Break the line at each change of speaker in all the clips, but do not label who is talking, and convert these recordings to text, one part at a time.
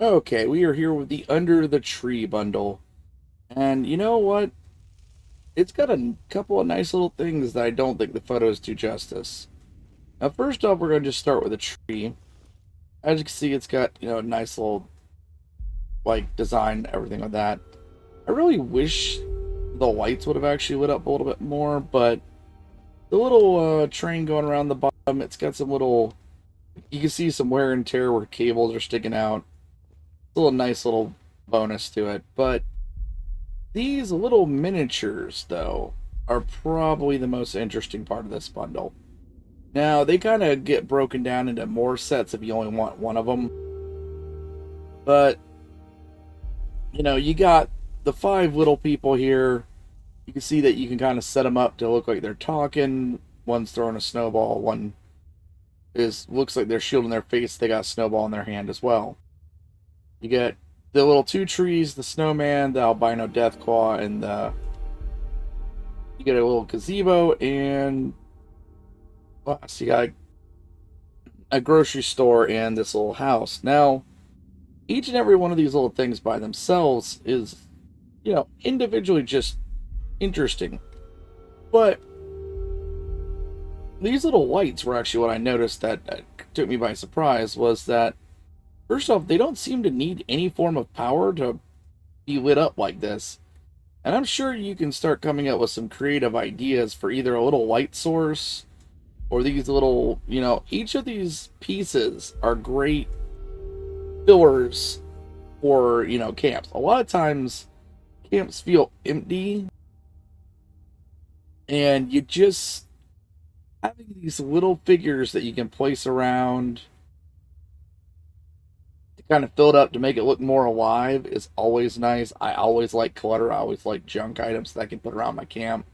Okay, we are here with the Under the Tree bundle. And you know what? It's got a couple of nice little things that I don't think the photos do justice. Now, first off, we're going to just start with a tree. As you can see, it's got, a nice little, design, everything like that. I really wish the lights would have actually lit up a little bit more, but the little train going around the bottom, it's got some little, you can see some wear and tear where cables are sticking out. It's a little nice little bonus to it, but these little miniatures, though, are probably the most interesting part of this bundle. Now, they kind of get broken down into more sets if you only want one of them. But, you got the five little people here. You can see that you can kind of set them up to look like they're talking. One's throwing a snowball. One looks like they're shielding their face. They got a snowball in their hand as well. You get the little two trees, the snowman, the albino Deathclaw, and you get a little gazebo, and last you got a grocery store and this little house. Now, each and every one of these little things by themselves is, individually just interesting. But these little lights were actually what I noticed that took me by surprise was that, first off, they don't seem to need any form of power to be lit up like this. And I'm sure you can start coming up with some creative ideas for either a little light source or these little, each of these pieces are great fillers for, camps. A lot of times camps feel empty and you just having these little figures that you can place around to kind of fill it up to make it look more alive is always nice. I always like clutter. I always like junk items that I can put around my camp.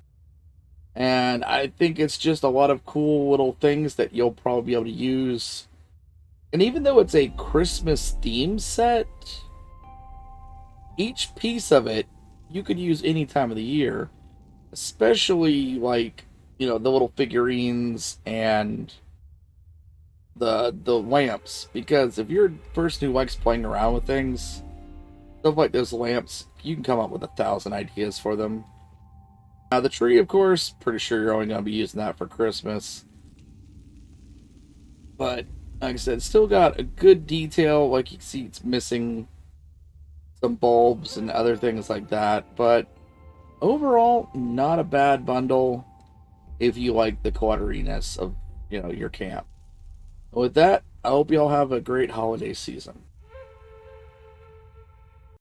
And I think it's just a lot of cool little things that you'll probably be able to use. And even though it's a Christmas theme set, each piece of it you could use any time of the year. Especially the little figurines and the lamps. Because if you're a person who likes playing around with things, stuff like those lamps, you can come up with 1,000 ideas for them. Now, the tree, of course, pretty sure you're only going to be using that for Christmas. But, like I said, still got a good detail. Like you can see, it's missing some bulbs and other things like that. But overall, not a bad bundle if you like the clutteriness of, your camp. With that, I hope you all have a great holiday season.